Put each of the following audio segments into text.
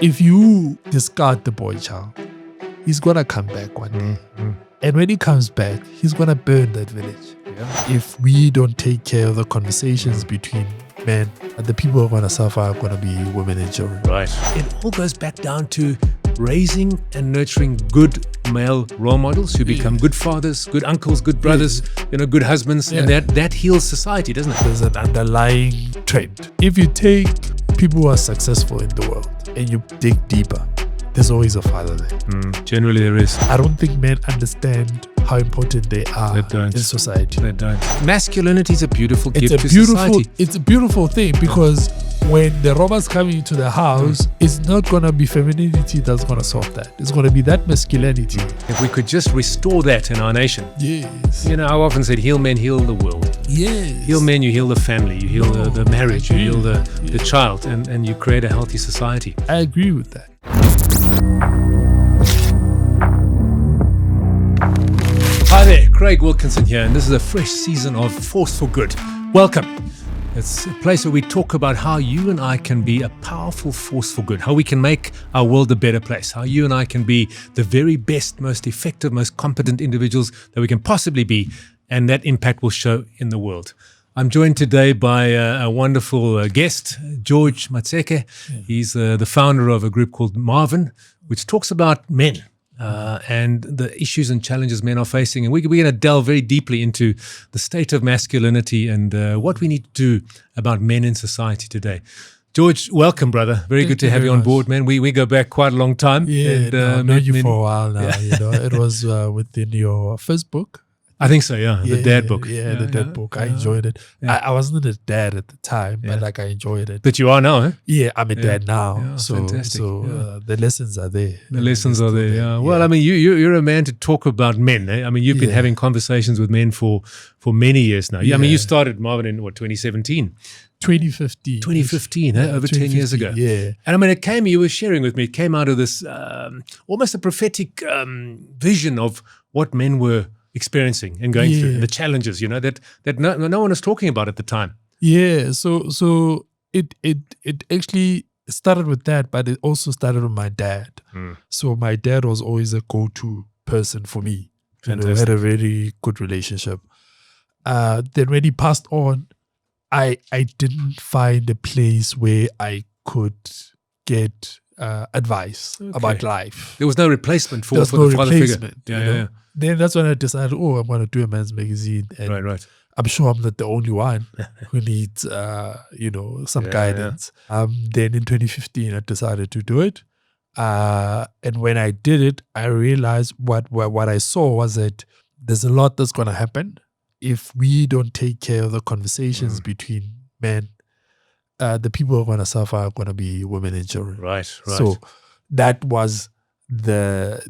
If you discard the boy child, he's going to come back one day. And when he comes back, he's going to burn that village. Yeah. If we don't take care of the conversations between men, the people who are going to suffer are going to be women and children. Right. It all goes back down to raising and nurturing good male role models who become good fathers, good uncles, good brothers, good husbands, and that heals society, doesn't it? There's an underlying trend. If you take people who are successful in the world and you dig deeper, there's always a father there. Generally there is. I don't think men understand how important they are in society. They don't. Masculinity is a beautiful gift to society. It's a beautiful thing because when the robbers come into the house, it's not going to be femininity that's going to solve that. It's going to be that masculinity. If we could just restore that in our nation. Yes. I've often said, heal men, heal the world. Yes. Heal men, you heal the family, you heal the marriage, you heal the child, and you create a healthy society. I agree with that. Hi there, Craig Wilkinson here, and this is a fresh season of Force for Good. Welcome. It's a place where we talk about how you and I can be a powerful force for good, how we can make our world a better place, how you and I can be the very best, most effective, most competent individuals that we can possibly be, and that impact will show in the world. I'm joined today by a wonderful guest, George Matsheke. He's the founder of a group called Marvin, which talks about men. And the issues and challenges men are facing. And we're going to delve very deeply into the state of masculinity and what we need to do about men in society today. George, welcome, brother. Very good to have you on board, man. We go back quite a long time. Yeah, I've known you for a while now. It was within your first book. I think so, yeah. The dad book. The dad book. I enjoyed it. Yeah. I wasn't a dad at the time, but I enjoyed it. But you are now, eh? Yeah, I'm a dad now. Yeah, so fantastic. The lessons are there. The lessons are there, yeah. Well, I mean, you're a man to talk about men, eh? I mean, you've been having conversations with men for many years now. I mean, you started Marvin in, 2017? 2015. 2015, over 10 years ago. Yeah. And I mean, you were sharing with me, it came out of this almost a prophetic vision of what men were experiencing and going through, and the challenges, that no one was talking about at the time. Yeah, so it actually started with that, but it also started with my dad. So my dad was always a go-to person for me. We had a very good relationship. Then when he passed on, I didn't find a place where I could get advice about life. There was no replachment for the father figure. Yeah. Then that's when I decided, I'm going to do a men's magazine. And right. I'm sure I'm not the only one who needs, some guidance. Then in 2015, I decided to do it. And when I did it, I realized what I saw was that there's a lot that's going to happen if we don't take care of the conversations between men. The people who are going to suffer are going to be women and children. Right. So that was the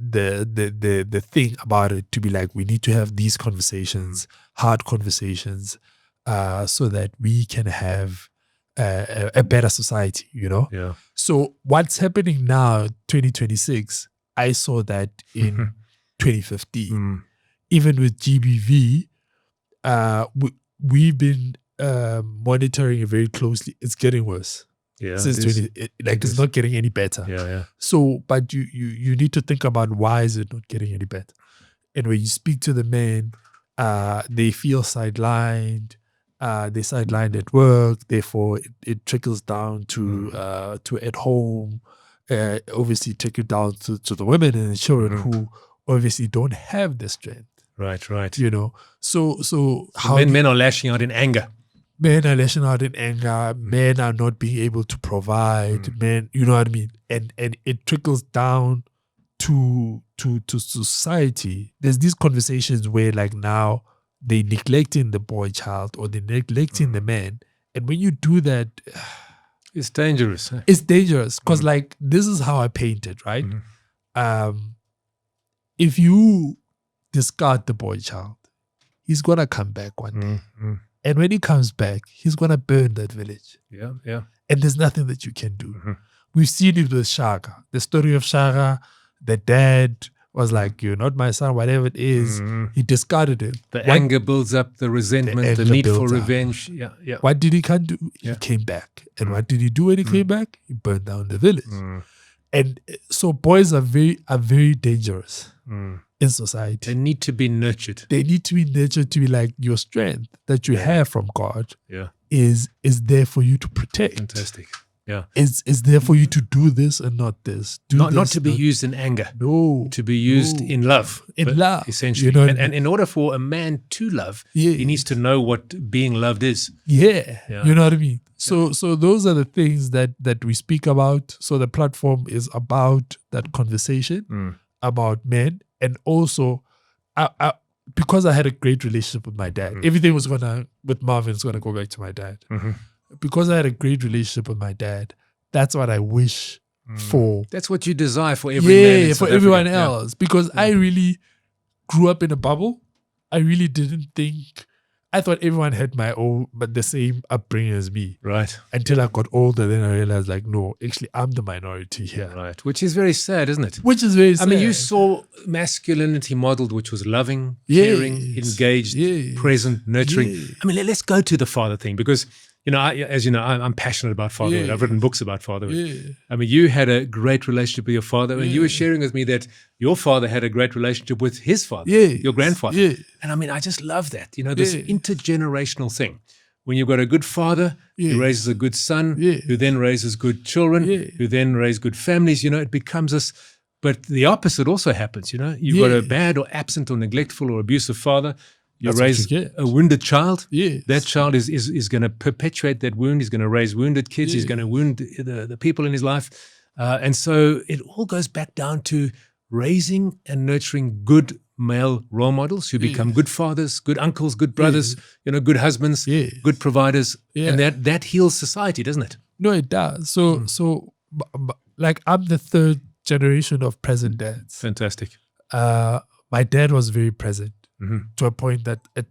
thing about it, to be like, we need to have these conversations, hard conversations, so that we can have a better society, Yeah. So what's happening now, 2026, I saw that in 2015. Even with GBV, we've been monitoring it very closely. It's getting worse. Yeah, it's not getting any better. Yeah. So, but you need to think about, why is it not getting any better? And when you speak to the men, they feel sidelined. They're sidelined at work. Therefore, it trickles down to at home. Obviously, trickle down to the women and the children who obviously don't have the strength. Right. So how men are lashing out in anger. Men are lashing out in anger. Men are not being able to provide. Men, you know what I mean? And it trickles down to society. There's these conversations where, like, now they're neglecting the boy child or they're neglecting the man. And when you do that, it's dangerous. Eh? It's dangerous because, like, this is how I paint it, right? If you discard the boy child, he's going to come back one day. And when he comes back, he's going to burn that village. Yeah. And there's nothing that you can do. We've seen it with Shaka. The story of Shaka, the dad was like, "You're not my son," whatever it is. He discarded it. The anger builds up, the resentment, the need for revenge. Yeah. What did he do? He came back. And what did he do when he came back? He burned down the village. And so boys are very dangerous in society. They need to be nurtured. They need to be nurtured to be like your strength that you have from God Yeah. is there for you to protect. Fantastic. Yeah. Is there for you to do this and not this. Not to be used in anger. No. To be used in love. In love. Essentially. You know and in order for a man to love, he needs to know what being loved is. Yeah. Yeah. You know what I mean? So those are the things that we speak about. So the platform is about that conversation about men. And also, I because I had a great relationship with my dad, everything was with Marvin was gonna go back to my dad. Because I had a great relationship with my dad, that's what I wish for. That's what you desire for every man in for South everyone Africa. else. Because I really grew up in a bubble. I really didn't think. I thought everyone had my own, but the same upbringing as me. Right. Until I got older, then I realized, like, no, actually, I'm the minority here. Right. Which is very sad, isn't it? Which is very sad. I mean, you saw masculinity modeled, which was loving, caring, engaged, present, nurturing. I mean, let's go to the father thing because, you know, as you know, I'm passionate about fatherhood. I've written books about fatherhood. I mean, you had a great relationship with your father, and you were sharing with me that your father had a great relationship with his father, your grandfather. And I mean, I just love that, you know, this intergenerational thing. When you've got a good father who raises a good son, who then raises good children, who then raise good families, you know, it becomes this. But the opposite also happens, you know. You've got a bad or absent or neglectful or abusive father. You raise a wounded child. That child is going to perpetuate that wound. He's going to raise wounded kids. He's going to wound the people in his life. And so it all goes back down to raising and nurturing good male role models who become good fathers, good uncles, good brothers, you know, good husbands, good providers. And that heals society, doesn't it? No, it does. So like I'm the third generation of present dads. Fantastic. My dad was very present. To a point that at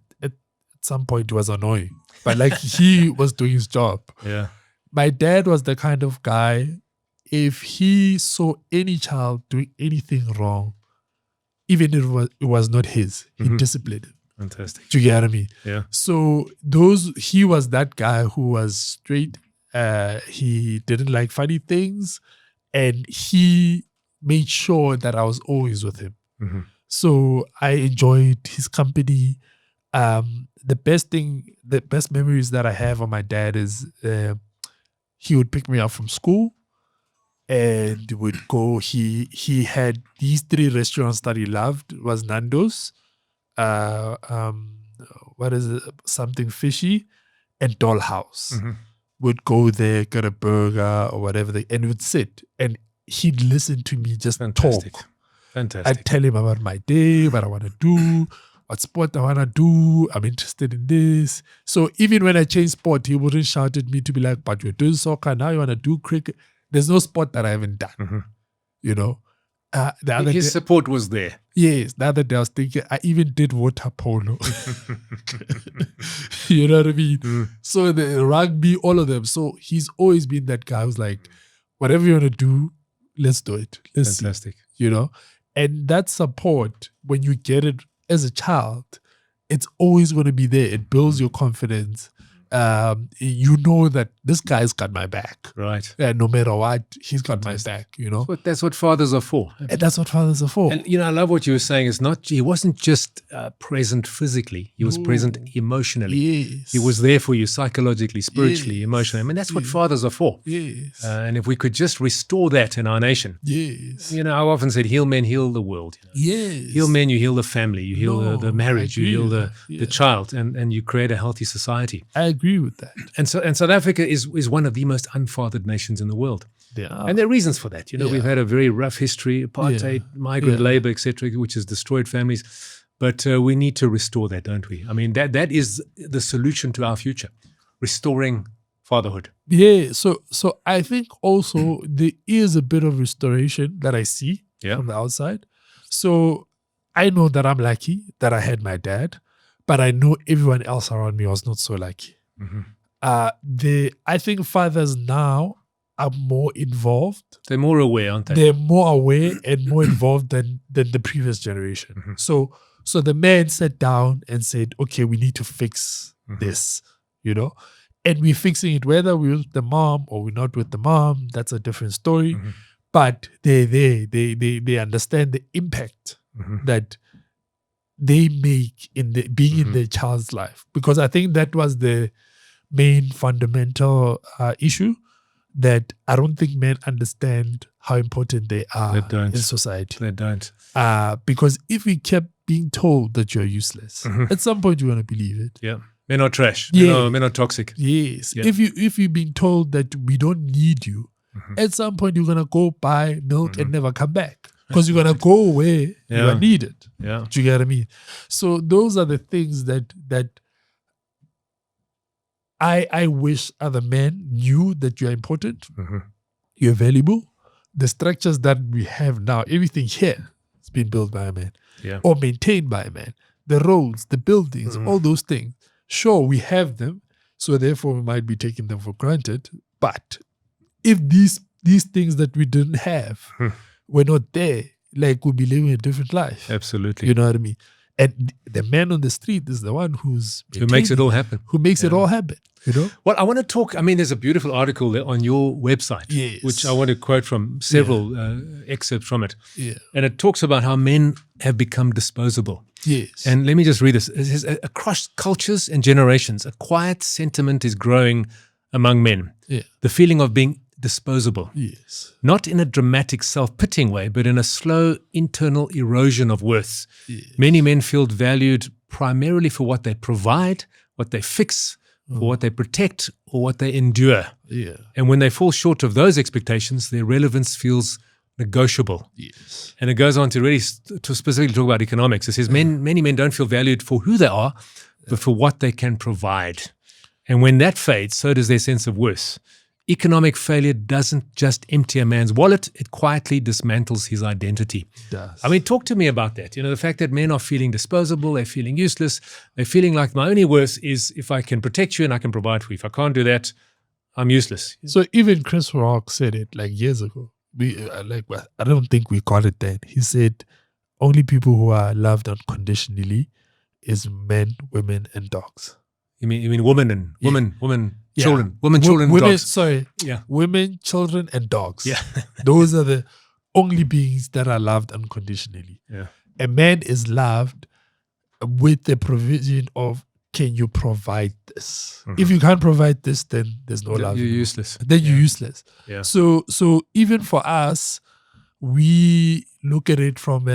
some point it was annoying. But like he was doing his job. Yeah. My dad was the kind of guy, if he saw any child doing anything wrong, even if it was not his, he disciplined him. Fantastic. Do you get what I mean? Yeah. So he was that guy who was straight. He didn't like funny things. And he made sure that I was always with him. So I enjoyed his company. The best memories that I have of my dad is he would pick me up from school and would go. He had these 3 restaurants that he loved. It was Nando's, what is it? Something fishy, and Dollhouse. Would go there, get a burger or whatever, and would sit and he'd listen to me just talk. Fantastic. I'd tell him about my day, what I want to do, what sport I want to do. I'm interested in this. So even when I changed sport, he wouldn't shout at me to be like, but you're doing soccer, now you want to do cricket. There's no sport that I haven't done, you know. His support was there. Yes. The other day I was thinking, I even did water polo. You know what I mean? So the rugby, all of them. So he's always been that guy who's like, whatever you want to do, let's do it. Fantastic. See, you know? And that support, when you get it as a child, it's always going to be there. It builds your confidence. You know that this guy's got my back. Right. No matter what, he's got my back, you know. But that's what fathers are for. And that's what fathers are for. And, you know, I love what you were saying. He wasn't just present physically. He was present emotionally. Yes. He was there for you psychologically, spiritually, emotionally. I mean, that's what fathers are for. Yes. And if we could just restore that in our nation. Yes. You know, I often said, heal men, heal the world. You know? Yes. Heal men, you heal the family. You heal the marriage. You heal the Yeah. child. And you create a healthy society. I agree with that. And South Africa is one of the most unfathered nations in the world. Yeah. And there are reasons for that. You know, Yeah. we've had a very rough history, apartheid, migrant labor, etc., which has destroyed families. But we need to restore that, don't we? I mean, that is the solution to our future, restoring fatherhood. Yeah. So I think also there is a bit of restoration that I see from the outside. So I know that I'm lucky that I had my dad, but I know everyone else around me was not so lucky. I think fathers now are more involved. They're more aware, aren't they? They're more aware and more involved than the previous generation. So the man sat down and said, okay, we need to fix this, you know, and we're fixing it whether we're with the mom or we're not with the mom. That's a different story. but they understand the impact that they make in the being in their child's life, because I think that was the main fundamental issue, that I don't think men understand how important they are in society. They don't. Because if we kept being told that you're useless, at some point you're going to believe it. Yeah. Men are trash. Yeah. Men are toxic. Yes. Yeah. If you've been told that we don't need you, at some point you're going to go buy milk and never come back, because you're going to go where you are needed. Yeah. Do you get what I mean? So those are the things that I wish other men knew, that you're important, you're valuable. The structures that we have now, everything here has been built by a man or maintained by a man. The roads, the buildings, all those things. Sure, we have them, so therefore we might be taking them for granted. But if these things that we didn't have were not there, like we'd be living a different life. Absolutely. You know what I mean? And the man on the street is the one who makes it all happen. Who makes it all happen, you know? Well, I want to talk, there's a beautiful article there on your website, which I want to quote from several excerpts from it. Yeah. And it talks about how men have become disposable. Yes. And let me just read this. It says, across cultures and generations, a quiet sentiment is growing among men. Yeah. The feeling of being disposable. Yes. Not in a dramatic self-pitying way, but in a slow internal erosion of worth. Yes. Many men feel valued primarily for what they provide, what they fix, for what they protect, or what they endure. Yeah. And when they fall short of those expectations, their relevance feels negotiable. Yes. And it goes on to really to specifically talk about economics. It says many men don't feel valued for who they are, but for what they can provide. And when that fades, so does their sense of worth. Economic failure doesn't just empty a man's wallet, it quietly dismantles his identity. It does. Talk to me about that. The fact that men are feeling disposable, they're feeling useless, they're feeling like my only worth is if I can protect you and I can provide for you. If I can't do that, I'm useless. So even Chris Rock said it like years ago. I don't think we called it then. He said, only people who are loved unconditionally is men, women, and dogs. You mean women and women, Yeah. children, children, women, dogs. Sorry. Yeah. Women, children, and dogs. Yeah. Those are the only beings that are loved unconditionally. Yeah. A man is loved with the provision of, can you provide this? If you can't provide this, then there's no love. You're useless. Then you're useless. Yeah. So even for us, we look at it from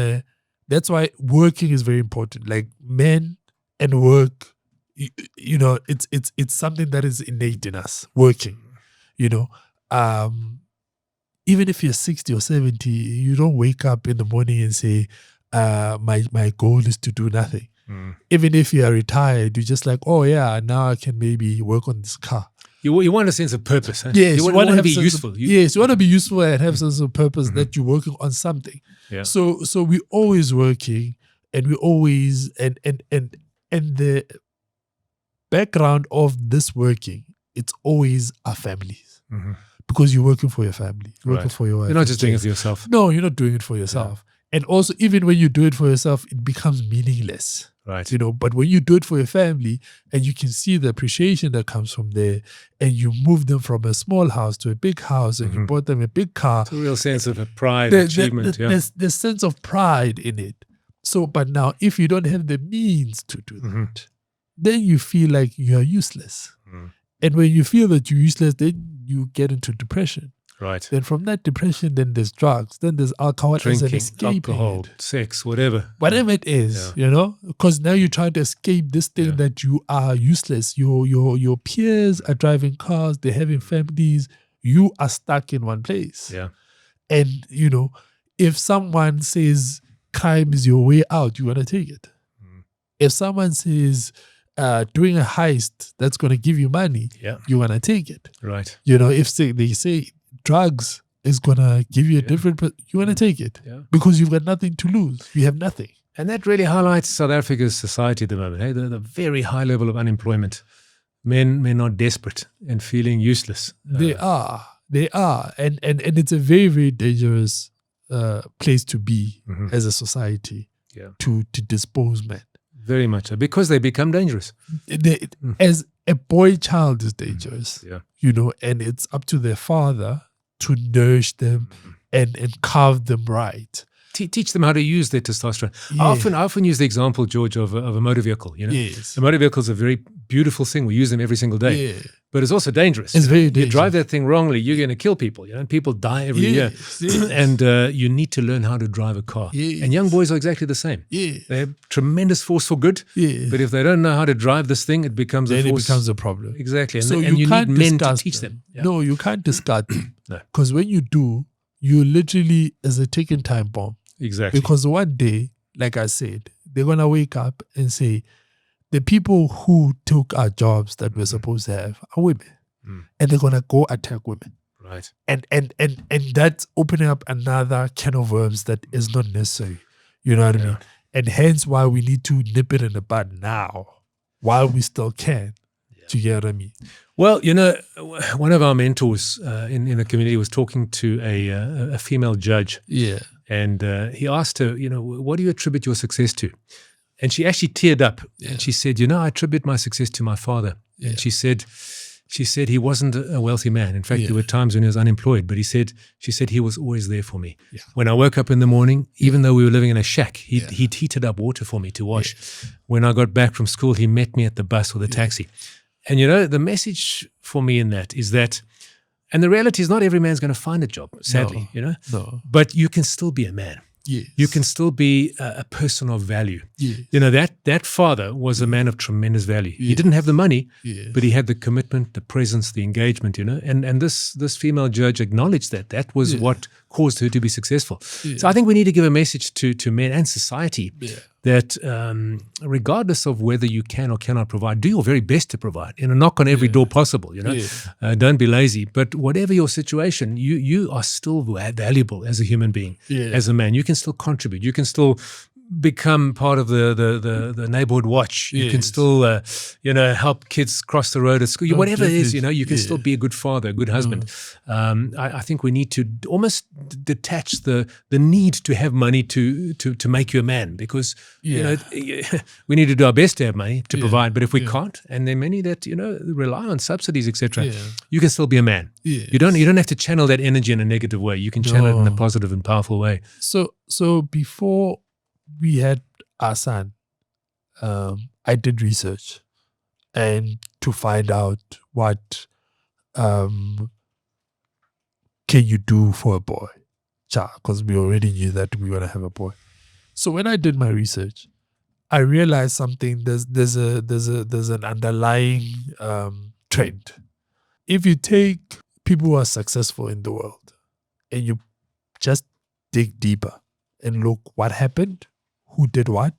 that's why working is very important. Like men and work, it's something that is innate in us, working, even if you're 60 or 70, you don't wake up in the morning and say, my goal is to do nothing. Even if you are retired, you're just like, oh yeah, now I can maybe work on this car. You want a sense of purpose, huh? Yes, you want to be useful. You want to be useful and have a sense of purpose that you're working on something. Yeah. So we're always working, and we always and the background of this working, it's always our families. Because you're working for your family. You're working for your wife. You're not just doing it for yourself. No, you're not doing it for yourself. And also, even when you do it for yourself, it becomes meaningless. Right. But when you do it for your family and you can see the appreciation that comes from there, and you move them from a small house to a big house, and you bought them a big car. It's a real sense of pride, achievement. There's the sense of pride in it. So, but now, if you don't have the means to do that, then you feel like you are useless. And when you feel that you're useless, then you get into depression. Right. Then from that depression, then there's drugs, then there's alcohol, drinking, escaping alcohol, it. sex, whatever. Whatever it is, because now you're trying to escape this thing that you are useless. Your peers are driving cars, they're having families. You are stuck in one place. Yeah. And, if someone says crime is your way out, you want to take it. If someone says doing a heist that's going to give you money, you want to take it. Right. If they say drugs is going to give you a different, you want to take it because you've got nothing to lose. You have nothing. And that really highlights South Africa's society at the moment. Hey? The very high level of unemployment. Men are desperate and feeling useless. They are. And it's a very, very dangerous place to be as a society to dispose men. Very much so, because they become dangerous. As a boy child is dangerous, and it's up to their father to nourish them, and carve them right. Teach them how to use their testosterone. Yeah. I often use the example, George, of a motor vehicle. Yes. A motor vehicle is a very beautiful thing. We use them every single day. Yeah. But it's also dangerous. It's very dangerous. You drive that thing wrongly, you're going to kill people. And people die every year. Yes. And you need to learn how to drive a car. Yes. And young boys are exactly the same. Yeah. They have tremendous force for good. Yeah. But if they don't know how to drive this thing, it becomes Then a force. it becomes a problem. Exactly. And, So and you can't need men to discard teach them. Yeah. No, you can't discard them. No. Because when you do, you literally is a ticking time bomb. Exactly. Because one day, like I said, they're going to wake up and say, the people who took our jobs that we're supposed to have are women. And they're going to go attack women. Right. And that's opening up another can of worms that is not necessary. You know what I mean? And hence why we need to nip it in the bud now, while we still can. Do you get what I mean? Well, one of our mentors in the community was talking to a female judge. Yeah. And he asked her, what do you attribute your success to? And she actually teared up. Yeah. And she said, I attribute my success to my father. Yeah. And she said he wasn't a wealthy man. In fact, there were times when he was unemployed, but she said he was always there for me. Yeah. When I woke up in the morning, even though we were living in a shack, he'd heated up water for me to wash. Yes. When I got back from school, he met me at the bus or the taxi. And the message for me in that is that, and the reality is not every man's going to find a job, sadly, No. but you can still be a man. Yes. You can still be a person of value. Yes. That father was a man of tremendous value. He Yes. didn't have the money, Yes. but he had the commitment, the presence, the engagement, and this female judge acknowledged that. That was what caused her to be successful. So I think we need to give a message to men and society that regardless of whether you can or cannot provide, do your very best to provide. Knock on every door possible, Don't be lazy. But whatever your situation, you are still valuable as a human being, as a man. You can still contribute. You can still become part of the neighborhood watch. You can still, help kids cross the road at school. Whatever it is, you can still be a good father, a good husband. I think we need to almost detach the need to have money to make you a man, because we need to do our best to have money to provide. But if we can't, and there are many that rely on subsidies, etc., you can still be a man. You don't have to channel that energy in a negative way. You can channel it in a positive and powerful way. So before we had our son, I did research and to find out what can you do for a boy, because we already knew that we were going to have a boy. So when I did my research, I realized something. There's an underlying trend. If you take people who are successful in the world and you just dig deeper and look what happened, who did what,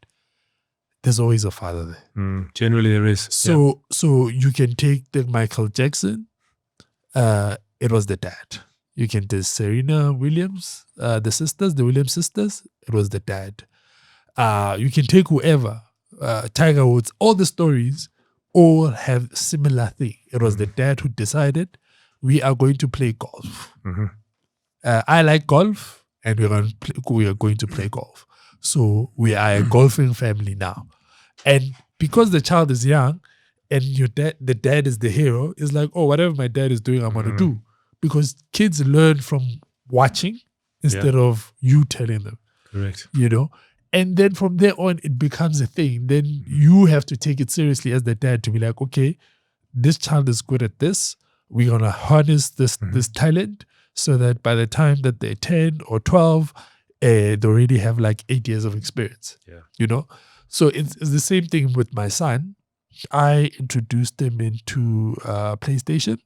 there's always a father there. Generally there is. So you can take the Michael Jackson, it was the dad. You can take Serena Williams, the Williams sisters, it was the dad. You can take whoever, Tiger Woods, all the stories all have similar thing. It was the dad who decided, we are going to play golf. I like golf, and we are going to play golf. So we are a golfing family now. And because the child is young and the dad is the hero, it's like, oh, whatever my dad is doing, I'm going to do. Because kids learn from watching instead of you telling them. Correct. And then from there on, it becomes a thing. Then you have to take it seriously as the dad to be like, okay, this child is good at this. We're going to harness this talent so that by the time that they're 10 or 12, they already have like 8 years of experience. So it's the same thing with my son. I introduced him into PlayStation,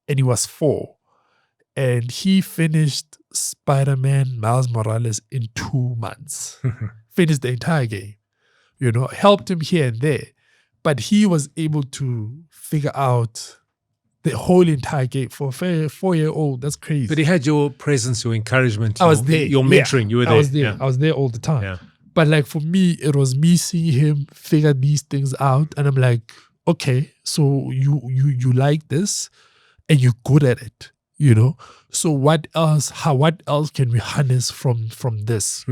and he was 4, and he finished Spider-Man Miles Morales in 2 months. Finished the entire game. Helped him here and there, but he was able to figure out the whole entire game for a 4-year-old. That's crazy. But he had your presence, your encouragement. I was there. Your mentoring. You were there. I was there. I was there all the time. Yeah. But like for me, it was me seeing him figure these things out, and I'm like, okay, so you like this, and you're good at it, So what else? What else can we harness from this?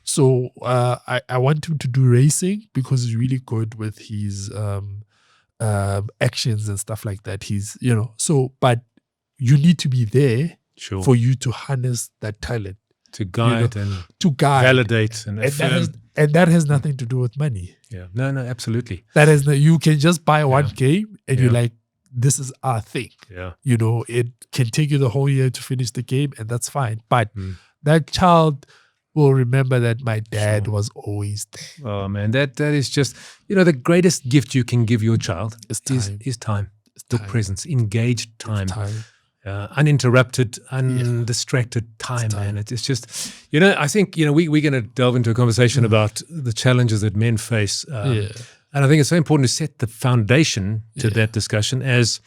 So I want him to do racing because he's really good with his actions and stuff like that. He's, so, but you need to be there Sure. for you to harness that talent. To guide and to guide, validate and affirm. That has nothing to do with money. Yeah. No, absolutely. That is you can just buy one game and you're Yeah. like, this is our thing. Yeah. It can take you the whole year to finish the game, and that's fine. But that child will remember that my dad was always there. Oh man, that is just, the greatest gift you can give your child Is time. is time. It's Your time. presence, engaged time. Time. Uninterrupted, undistracted time, man. It's just, I think, we're going to delve into a conversation about the challenges that men face. And I think it's so important to set the foundation to that discussion. As,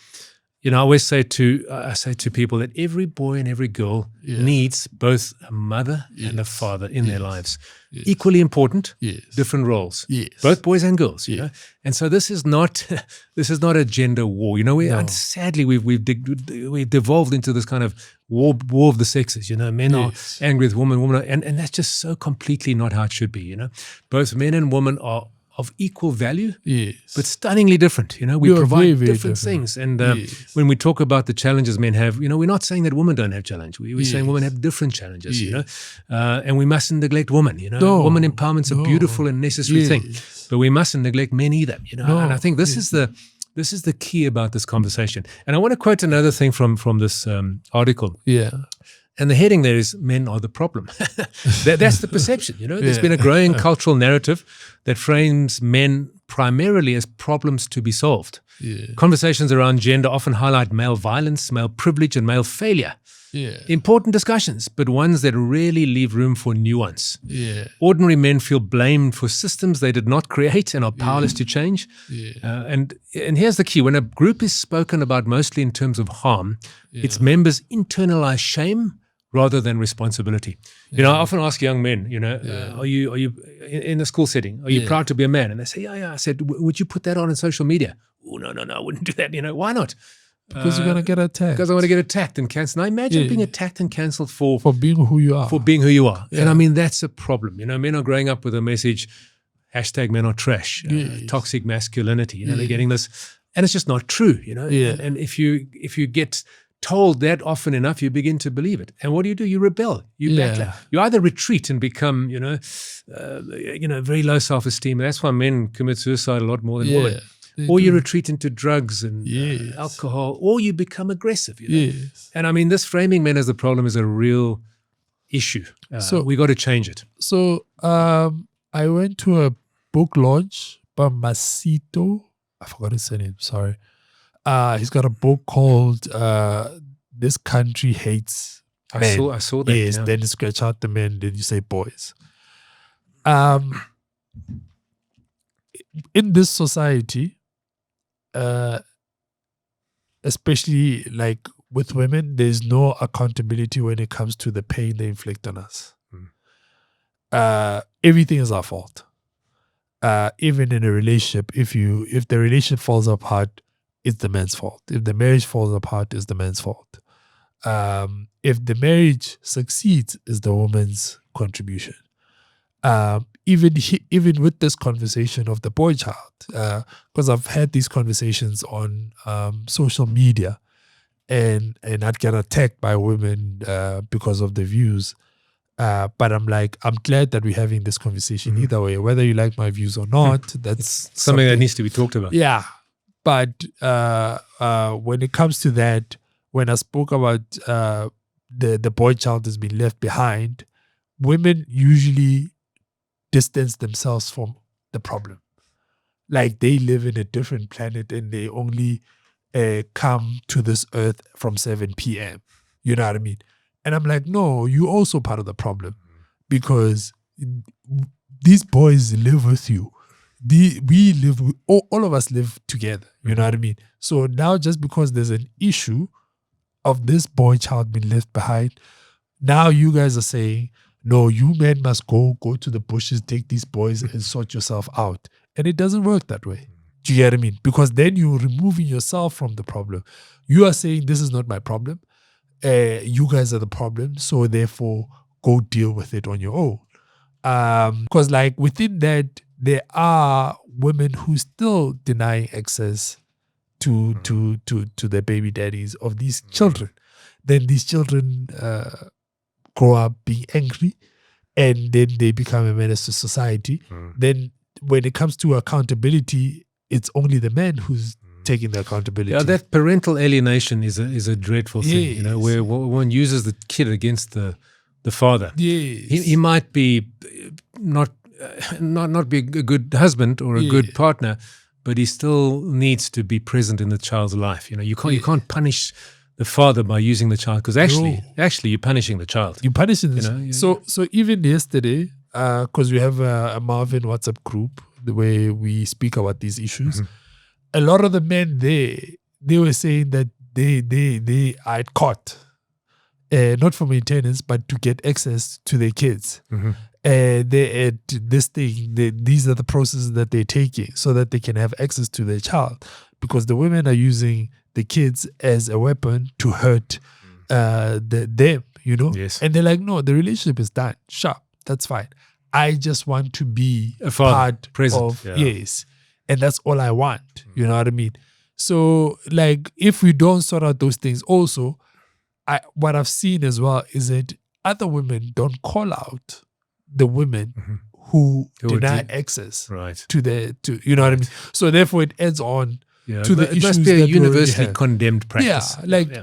I always say to people that every boy and every girl needs both a mother and a father in their lives. Equally important, different roles. Yes. Both boys and girls, you know. And so this is not a gender war. And sadly we've devolved into this kind of war of the sexes. Men are angry with women are, and that's just so completely not how it should be. Both men and women are of equal value, but stunningly different. We provide very different things. And when we talk about the challenges men have, we're not saying that women don't have challenge. We're saying women have different challenges, and we mustn't neglect women. No. Woman empowerment's a beautiful and necessary thing, but we mustn't neglect men either. And I think this is the key about this conversation. And I want to quote another thing from this article. Yeah. And the heading there is men are the problem. That's the perception, There's been a growing cultural narrative that frames men primarily as problems to be solved. Conversations around gender often highlight male violence, male privilege, and male failure. Important discussions, but ones that rarely leave room for nuance. Ordinary men feel blamed for systems they did not create and are powerless to change. And here's the key. When a group is spoken about mostly in terms of harm, its members internalize shame rather than responsibility. I often ask young men, are you in a school setting, are you proud to be a man? And they say, yeah. I said, would you put that on social media? Oh, no, I wouldn't do that. Why not? Because you're going to get attacked. Because I want to get attacked and cancelled. Now imagine being attacked and cancelled for being who you are. For being who you are. And I mean, that's a problem. Men are growing up with a message, #men are trash, toxic masculinity. They're getting this. And it's just not true, And if you get told that often enough, you begin to believe it. And what do? You rebel. You backlash. You either retreat and become, very low self-esteem. That's why men commit suicide a lot more than women. Or you retreat into drugs and alcohol, or you become aggressive. And I mean, this framing men as the problem is a real issue. So we got to change it. So I went to a book launch by Masito. I forgot his name. Sorry. He's got a book called "This Country Hates Men." I saw that. Yes. Then you scratch out the men. Then you say boys. In this society, especially like with women, there's no accountability when it comes to the pain they inflict on us. Everything is our fault. Even in a relationship, if the relationship falls apart, it's the man's fault. If the marriage falls apart, it's the man's fault. If the marriage succeeds, it's the woman's contribution. Even with this conversation of the boy child, because I've had these conversations on social media, and I'd get attacked by women because of the views. But I'm glad that we're having this conversation either way, whether you like my views or not. That's something that needs to be talked about. Yeah. But when it comes to that, when I spoke about the boy child has been left behind, women usually distance themselves from the problem. Like they live in a different planet and they only come to this earth from 7 p.m. You know what I mean? And I'm like, no, you're also part of the problem because these boys live with you. All of us live together. You know what I mean? So now just because there's an issue of this boy child being left behind, now you guys are saying, no, you men must go to the bushes, take these boys and sort yourself out. And it doesn't work that way. Do you get what I mean? Because then you're removing yourself from the problem. You are saying, this is not my problem. You guys are the problem. So therefore, go deal with it on your own. Because like within that, there are women who still deny access to their baby daddies of these children. then these children grow up being angry, and then they become a menace to society. Then when it comes to accountability, it's only the man who's taking the accountability. Yeah, that parental alienation is a dreadful thing, where one uses the kid against the father. Yes. He might be not be a good husband or a good partner, but he still needs to be present in the child's life. You can't punish the father by using the child, because actually you're punishing the child. You're punishing the child. So even yesterday, because we have a Marvin WhatsApp group the way we speak about these issues, a lot of the men they were saying that they are caught, not for maintenance, but to get access to their kids. They at this thing, these are the processes that they're taking so that they can have access to their child, because the women are using the kids as a weapon to hurt them, Yes. And they're like, no, the relationship is done. Sure, that's fine. I just want to be a father, part present. of, yes. And that's all I want. You know what I mean? So, like, if we don't sort out those things also, what I've seen as well is that other women don't call out the women who deny access to you know what I mean? So therefore it adds on to the issues. It must be a universally condemned practice.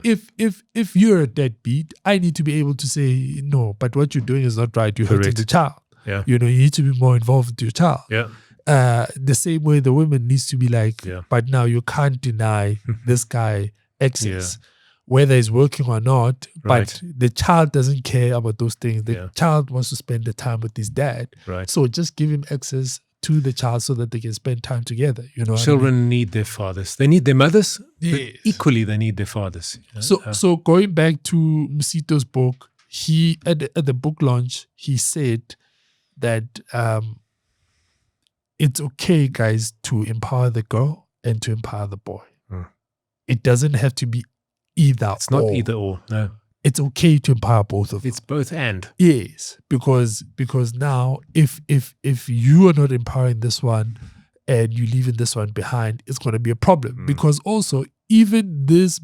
If you're a deadbeat, I need to be able to say, no, but what you're doing is not right. You're hurting the child. Yeah. You need to be more involved with your child. Yeah. The same way the woman needs to be like, but now you can't deny this guy access. Whether he's working or not, but the child doesn't care about those things. The child wants to spend the time with his dad. Right. So just give him access to the child so that they can spend time together. Children need their fathers. They need their mothers, but equally they need their fathers. So going back to Msito's book, he at the book launch, he said that it's okay, guys, to empower the girl and to empower the boy. It doesn't have to be either. It's not either or. No, it's okay to empower both of them. It's both and. Yes, because now if you are not empowering this one and you leaving this one behind, it's going to be a problem. Because also even this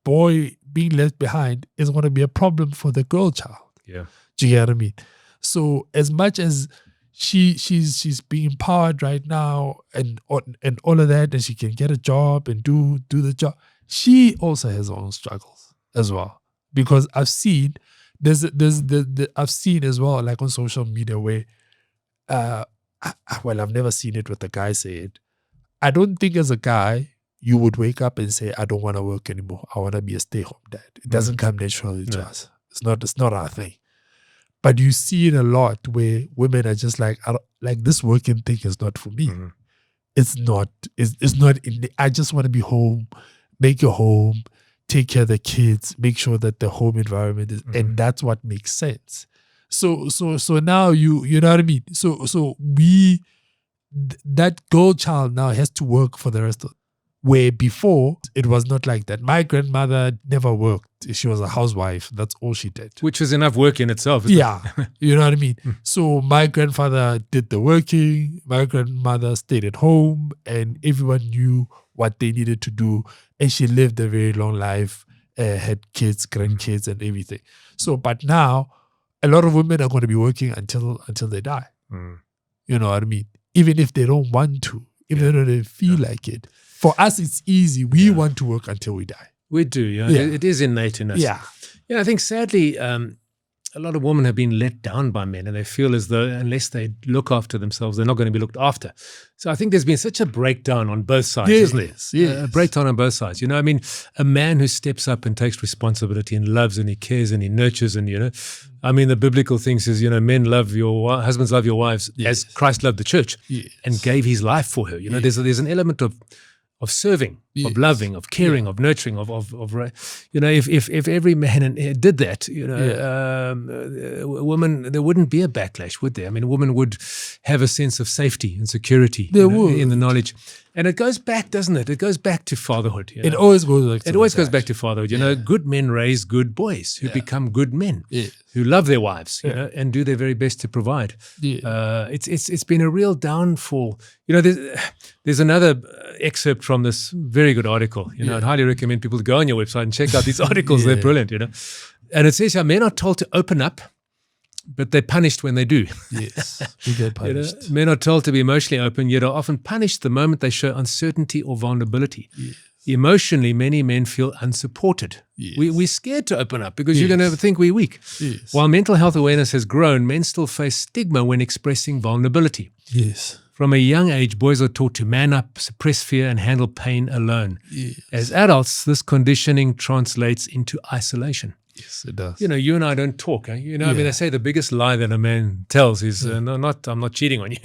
boy being left behind is going to be a problem for the girl child. Yeah, do you get what I mean? So as much as she's being empowered right now and all of that, and she can get a job and do the job, she also has her own struggles as well. Because I've seen I've seen as well, like on social media, where I've never seen it with a guy say it. I don't think as a guy you would wake up and say, I don't want to work anymore. I want to be a stay-home dad. It doesn't come naturally to us. It's not our thing. But you see it a lot where women are just like, this working thing is not for me. It's not. I just want to be home, make a home, take care of the kids, make sure that the home environment is, and that's what makes sense. So now you know what I mean. So that girl child now has to work for the rest of. Where before, it was not like that. My grandmother never worked. She was a housewife. That's all she did. Which is enough work in itself. You know what I mean? So my grandfather did the working. My grandmother stayed at home. And everyone knew what they needed to do. And she lived a very long life, had kids, grandkids, and everything. So, but now, a lot of women are going to be working until they die. You know what I mean? Even if they don't want to. Even though they feel like it. For us, it's easy. We want to work until we die. We do, yeah. It is innate in us. Yeah. I think sadly, a lot of women have been let down by men, and they feel as though unless they look after themselves, they're not going to be looked after. So I think there's been such a breakdown on both sides, isn't there? Yes. A breakdown on both sides. I mean, a man who steps up and takes responsibility and loves and he cares and he nurtures and, I mean, the biblical thing says, husbands love your wives as Christ loved the church and gave his life for her. There's an element of serving, of loving, of caring, of nurturing, if every man did that, women, there wouldn't be a backlash, would there? I mean, a woman would have a sense of safety and security in the knowledge. And it goes back, doesn't it? It goes back to fatherhood. You know? It always goes back to It always goes back to fatherhood. You know, good men raise good boys who become good men, who love their wives, you know, and do their very best to provide. It's been a real downfall. You know, there's another excerpt from this very good article. You know, I'd highly recommend people to go on your website and check out these articles. They're brilliant, you know. And it says here, men are told to open up, but they're punished when they do. Yes, we get punished. You know, men are told to be emotionally open, yet are often punished the moment they show uncertainty or vulnerability. Yes. Emotionally, many men feel unsupported. Yes. We're scared to open up because you're going to think we're weak. Yes. While mental health awareness has grown, men still face stigma when expressing vulnerability. Yes. From a young age, boys are taught to man up, suppress fear, and handle pain alone. Yes. As adults, this conditioning translates into isolation. Yes, it does. You know, you and I don't talk. You know, I mean, they say the biggest lie that a man tells is, no, I'm not cheating on you.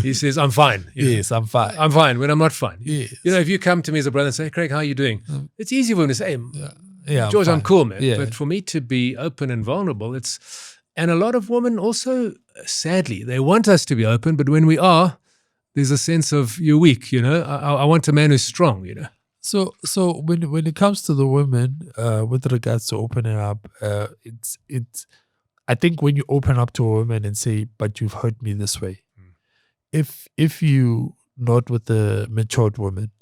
He says, I'm fine. Yes, I'm fine. I'm fine when I'm not fine. Yes. You know, if you come to me as a brother and say, Craig, how are you doing? It's easy for him to say, George, I'm fine. cool, man. Yeah. But for me to be open and vulnerable, and a lot of women also, sadly, they want us to be open, but when we are, there's a sense of you're weak, you know. I want a man who's strong, you know. So when it comes to the women, with regards to opening up, it's I think when you open up to a woman and say, "But you've hurt me this way," if you not with a matured woman,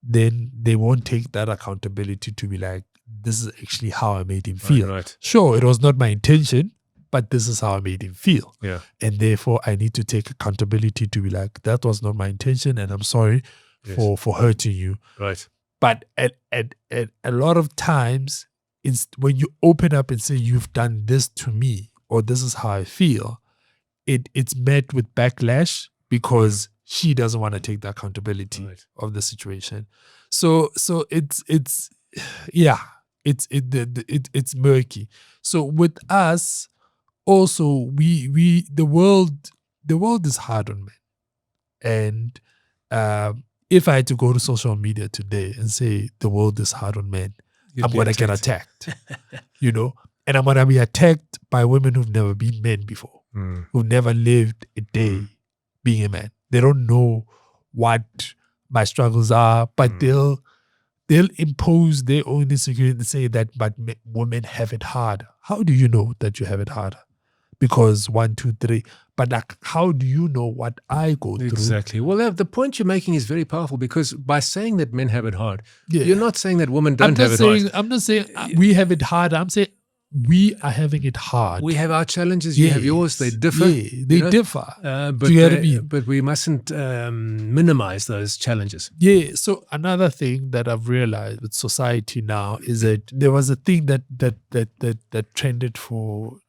then they won't take that accountability to be like, "This is actually how I made him feel." Right. Sure, it was not my intention, but this is how I made him feel. Yeah. And therefore, I need to take accountability to be like, "That was not my intention, and I'm sorry for hurting you." Right. But at a lot of times, it's when you open up and say, "You've done this to me," or "This is how I feel," it's met with backlash because she doesn't want to take the accountability of the situation. So it's murky. So with us, also the world is hard on men, and if I had to go to social media today and say the world is hard on men, I'm going to get attacked, you know, and I'm going to be attacked by women who've never been men before, who've never lived a day being a man. They don't know what my struggles are, but they'll impose their own insecurity and say that, but women have it harder. How do you know that you have it harder? Because 1, 2, 3. But like, how do you know what I go through? Exactly. Well, the point you're making is very powerful because by saying that men have it hard, you're not saying that women don't have it hard. I'm not saying we have it hard. I'm saying we are having it hard. We have our challenges. You have yours. They differ. Yeah, they differ. But do you get what I mean? But we mustn't minimize those challenges. Yeah. So another thing that I've realized with society now is that there was a thing that trended for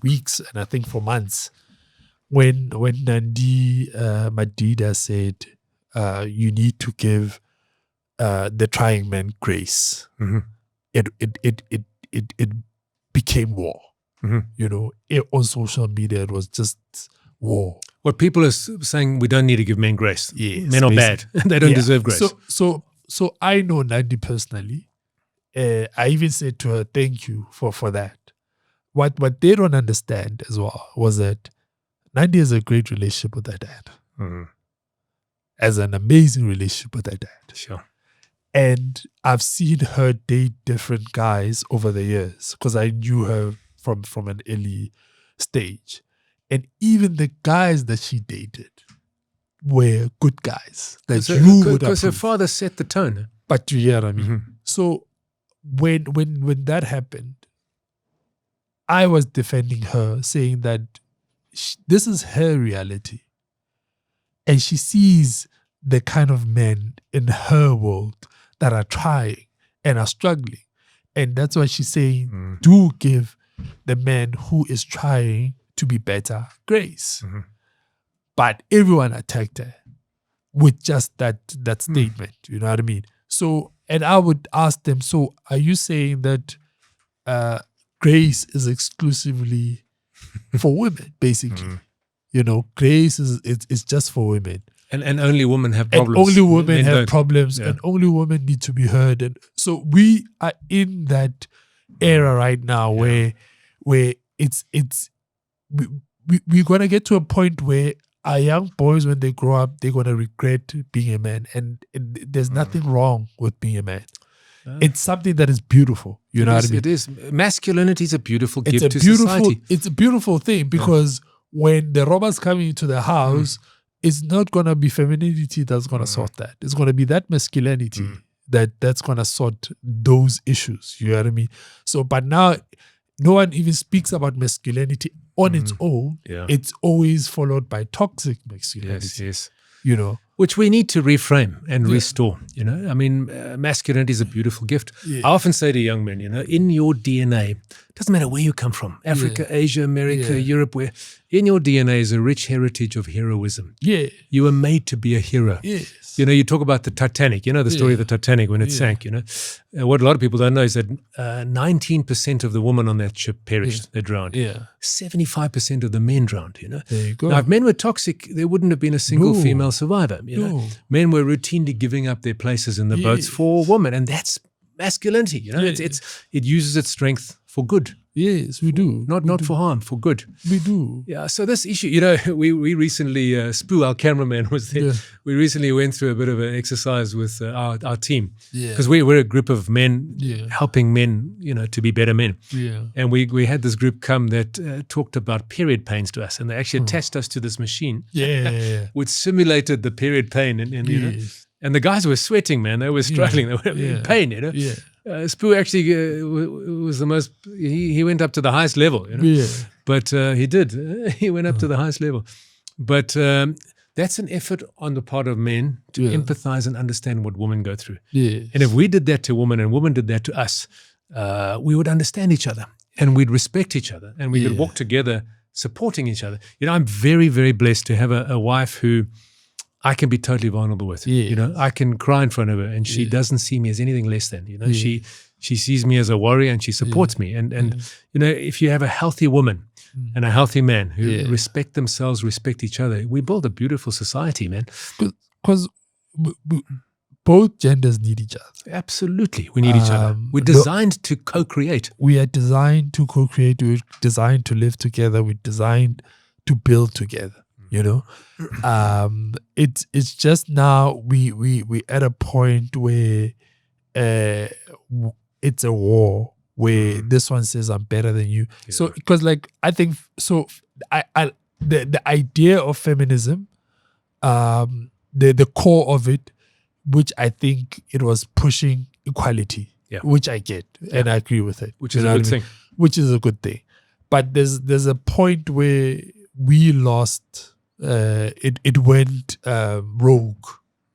weeks and I think for months when Nandi Madida said you need to give the trying man grace. It became war. You know, on social media, it was just war. What people are saying, we don't need to give men grace. Yes, men are bad. They don't deserve grace. So I know Nandi personally. I even said to her, thank you for that. What they don't understand as well was that Nandi has a great relationship with her dad. Has an amazing relationship with her dad. Sure. And I've seen her date different guys over the years because I knew her from an early stage. And even the guys that she dated were good guys that you would approve. Because her father set the tone. But you hear what I mean? So when that happened, I was defending her, saying that this is her reality. And she sees the kind of men in her world that are trying and are struggling. And that's why she's saying, do give the man who is trying to be better grace. But everyone attacked her with just that statement. You know what I mean? So, and I would ask them, so are you saying that grace is exclusively for women, basically? You know, grace is just for women. And only women have problems. And only women have problems, Yeah. and only women need to be heard. And so we are in that era right now where we're gonna get to a point where our young boys, when they grow up, they're going to regret being a man. And there's nothing wrong with being a man. It's something that is beautiful. You know what I mean? It is. Masculinity is a beautiful gift to beautiful, society. It's a beautiful thing because when the robbers come into the house, it's not going to be femininity that's going to sort that. It's going to be that masculinity that's going to sort those issues. You know what I mean? So, but now no one even speaks about masculinity on its own. Yeah. It's always followed by toxic masculinity. Yes. You know, which we need to reframe and restore. You know, I mean, masculinity is a beautiful gift. I often say to young men, you know, in your DNA, doesn't matter where you come from, Africa, Asia, America, Europe, where in your DNA is a rich heritage of heroism. Yeah. You were made to be a hero. Yes. You know, you talk about the Titanic, you know, the story of the Titanic when it sank, you know. What a lot of people don't know is that 19% of the women on that ship perished. They drowned. Yeah. 75% of the men drowned, you know. There you go. Now, if men were toxic, there wouldn't have been a single female survivor, you know. Men were routinely giving up their places in the boats for women, and that's masculinity, you know. It uses its strength for good. Yes, we do. Not for harm, for good. We do. Yeah, so this issue, you know, we recently, Spoo, our cameraman, was there. Yeah. We recently went through a bit of an exercise with our team. Because we're a group of men helping men, you know, to be better men. Yeah. And we had this group come that talked about period pains to us. And they actually attached us to this machine. Which simulated the period pain. And you know, and the guys were sweating, man. They were struggling. They were in pain, you know. Yeah. Spoo actually was the most, he went up to the highest level, you know. Yeah. But he did. He went up to the highest level. But that's an effort on the part of men to empathize and understand what women go through. Yes. And if we did that to women and women did that to us, we would understand each other and we'd respect each other and we could walk together supporting each other. You know, I'm very, very blessed to have a wife who I can be totally vulnerable with. Yes. You know, I can cry in front of her and she doesn't see me as anything less than, you know, she sees me as a warrior and she supports me. And you know, if you have a healthy woman and a healthy man who respect themselves, respect each other, we build a beautiful society, man. Because both genders need each other. Absolutely. We need each other. We're designed to co-create. We are designed to co-create. We're designed to live together. We're designed to build together. You know, it's just now we at a point where it's a war where this one says I'm better than you. Yeah. So because like I think so, the idea of feminism, the core of it, which I think it was pushing equality, which I get and I agree with it, which is a good thing. Which is a good thing, but there's a point where we lost. It went rogue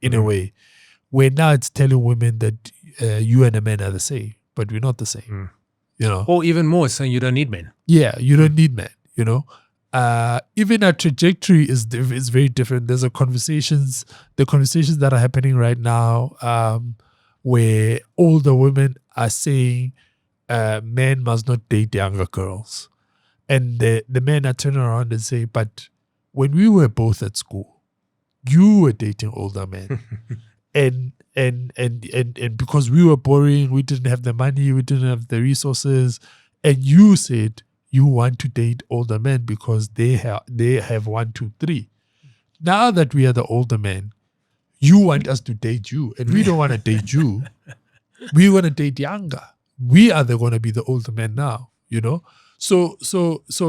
in a way, where now it's telling women that you and a man are the same, but we're not the same. You know, or even more, saying you don't need men. Yeah, you don't need men. You know, even our trajectory is very different. There's the conversations that are happening right now, where older women are saying men must not date younger girls, and the men are turning around and say, but when we were both at school, you were dating older men. and because we were boring, we didn't have the money, we didn't have the resources. And you said you want to date older men because they have 1, 2, 3. Now that we are the older men, you want us to date you. And we don't want to date you. We want to date younger. We are going to be the older men now, you know? So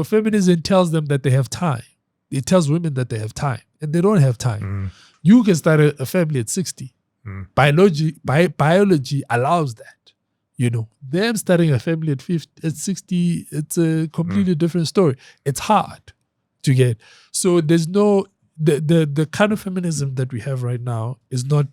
feminism tells them that they have time. It tells women that they have time, and they don't have time. You can start a family at 60. Biology allows that. You know, them starting a family at 50, at 60, it's a completely different story. It's hard to get. So there's no the kind of feminism that we have right now is not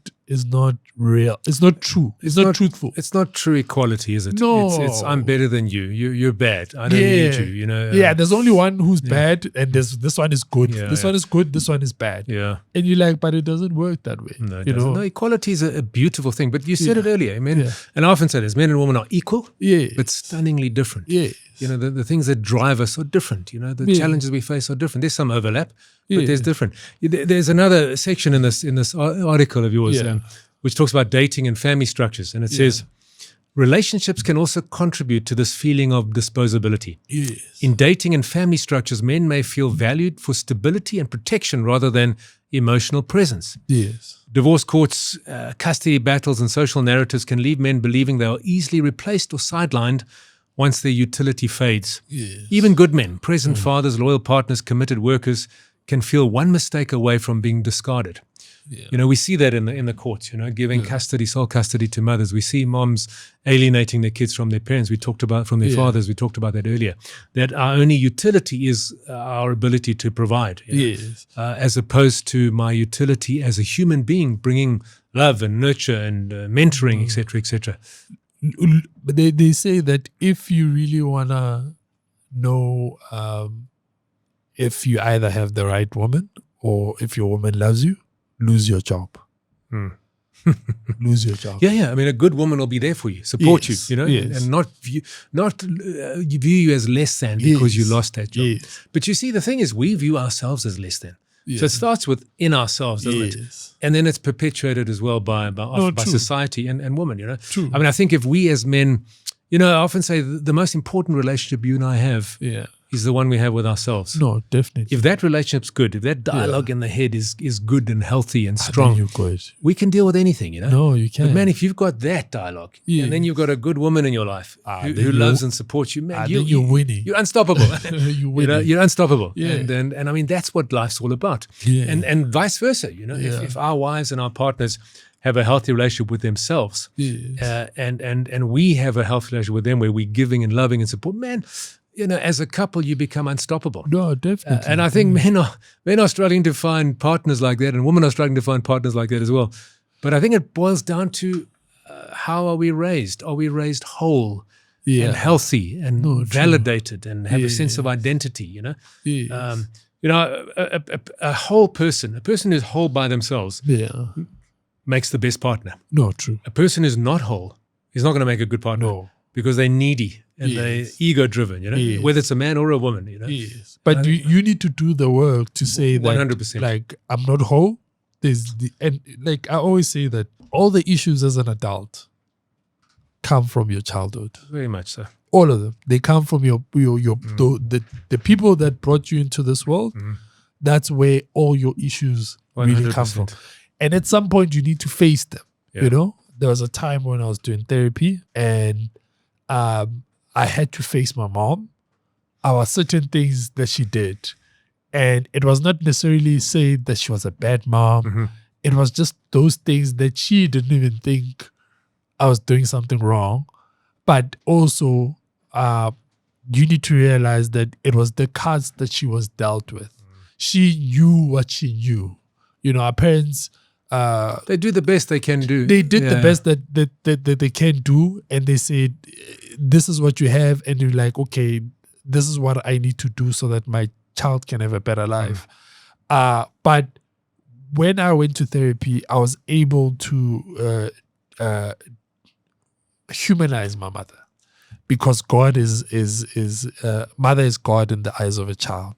real. It's not true. It's not truthful. It's not true equality, is it? No. It's I'm better than you. You're bad. I don't need you. You know. There's only one who's bad, and this one is good. This one is good. This one is bad. Yeah. And you're like, but it doesn't work that way. No, it doesn't. No, equality is a beautiful thing. But you said it earlier. I mean, and I often say this: men and women are equal, but stunningly different. Yeah. You know, the things that drive us are different. You know, the challenges we face are different. There's some overlap, but there's different. There's another section in this article of yours which talks about dating and family structures. And it says, Relationships can also contribute to this feeling of disposability. Yes. In dating and family structures, men may feel valued for stability and protection rather than emotional presence. Yes. Divorce courts, custody battles, and social narratives can leave men believing they are easily replaced or sidelined once their utility fades. Yes. Even good men, present fathers, loyal partners, committed workers, can feel one mistake away from being discarded. Yeah. We see that in the courts, giving custody, sole custody to mothers. We see moms alienating their kids from their parents. We talked about from their fathers. We talked about that earlier. That our only utility is our ability to provide. Yes. As opposed to my utility as a human being, bringing love and nurture and mentoring, etc., etc. But they say that if you really want to know if you either have the right woman or if your woman loves you, lose your job. Lose your job. Yeah. I mean, a good woman will be there for you, support Yes, you, yes. and not view you as less than because you lost that job. Yes. But you see, the thing is, we view ourselves as less than. Yes. So it starts within ourselves, doesn't it? Yes. And then it's perpetuated as well by true. society and women, True. I mean, I think if we as men, I often say the most important relationship you and I have is the one we have with ourselves. No, definitely. If that relationship's good, if that dialogue in the head is good and healthy and strong, you're good. we can deal with anything, No, you can't. But man, if you've got that dialogue, and then you've got a good woman in your life who loves and supports you, man, you're winning. You're unstoppable. You're winning. You're unstoppable. Yeah. And I mean, that's what life's all about. Yeah. And vice versa, if our wives and our partners have a healthy relationship with themselves, Yes. and we have a healthy relationship with them where we're giving and loving and support, man, as a couple, you become unstoppable. No, definitely. And I think men are struggling to find partners like that, and women are struggling to find partners like that as well. But I think it boils down to how are we raised? Are we raised whole and healthy and validated and have a sense of identity? Yes. A whole person, a person who's whole by themselves, makes the best partner. No, true. A person who's not whole is not going to make a good partner. No. Because they're needy and they're ego-driven, Yes. whether it's a man or a woman, Yes. But you need to do the work to say that 100%. like I'm not whole. And like I always say that all the issues as an adult come from your childhood. Very much so. All of them. They come from your the people that brought you into this world. That's where all your issues really come from. 100%. And at some point you need to face them. Yeah. There was a time when I was doing therapy and I had to face my mom. There were certain things that she did. And it was not necessarily saying that she was a bad mom. It was just those things that she didn't even think I was doing something wrong. But also, you need to realize that it was the cards that she was dealt with. She knew what she knew. Our parents... they do the best they can do. They did the best that they can do, and they said, "This is what you have," and you're like, "Okay, this is what I need to do so that my child can have a better life." But when I went to therapy, I was able to humanize my mother, because God is mother is God in the eyes of a child.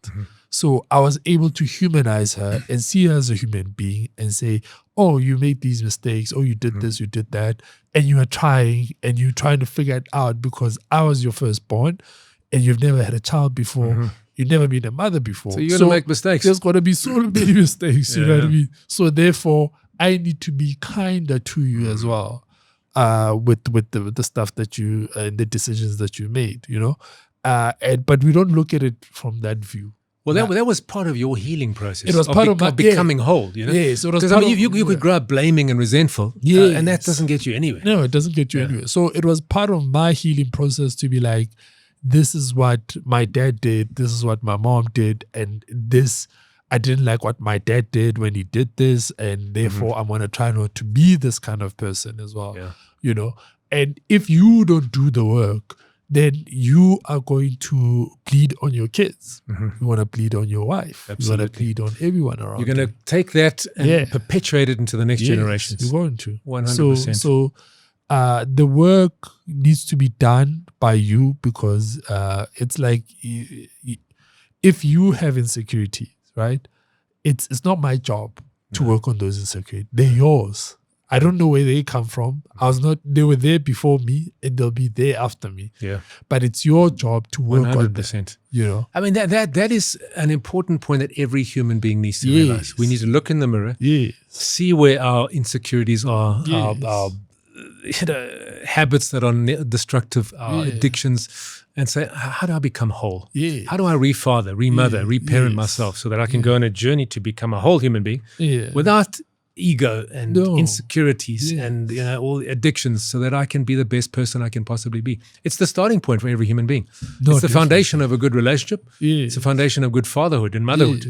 So I was able to humanize her and see her as a human being and say, oh, you made these mistakes. Oh, you did this, you did that. And you are trying and you're trying to figure it out because I was your firstborn and you've never had a child before. You've never been a mother before. So you're going to make mistakes. There's going to be so many mistakes, you know what I mean? So therefore, I need to be kinder to you as well with the stuff that you, and the decisions that you made, but we don't look at it from that view. Well, that was part of your healing process. It was part of my becoming whole, Yes, it was because you could grow up blaming and resentful, and that doesn't get you anywhere. No, it doesn't get you anywhere. So it was part of my healing process to be like, this is what my dad did, this is what my mom did, and this, I didn't like what my dad did when he did this, and therefore I'm going to try not to be this kind of person as well, And if you don't do the work, then you are going to bleed on your kids. You want to bleed on your wife. Absolutely. You want to bleed on everyone around You're going to take that and perpetuate it into the next Yes, generations. You're going to. 100%. So the work needs to be done by you because it's like if you have insecurities, right? It's not my job to work on those insecurities. They're yours. I don't know where they come from. They were there before me and they'll be there after me. Yeah. But it's your job to work 100%. on that, you know. I mean, that is an important point that every human being needs to realize. We need to look in the mirror, see where our insecurities are, our habits that are destructive, our addictions, and say, how do I become whole? How do I refather, remother, reparent myself so that I can go on a journey to become a whole human being without ego and insecurities and all the addictions, so that I can be the best person I can possibly be. It's the starting point for every human being. It's the foundation of a good relationship. It's the foundation of good fatherhood and motherhood.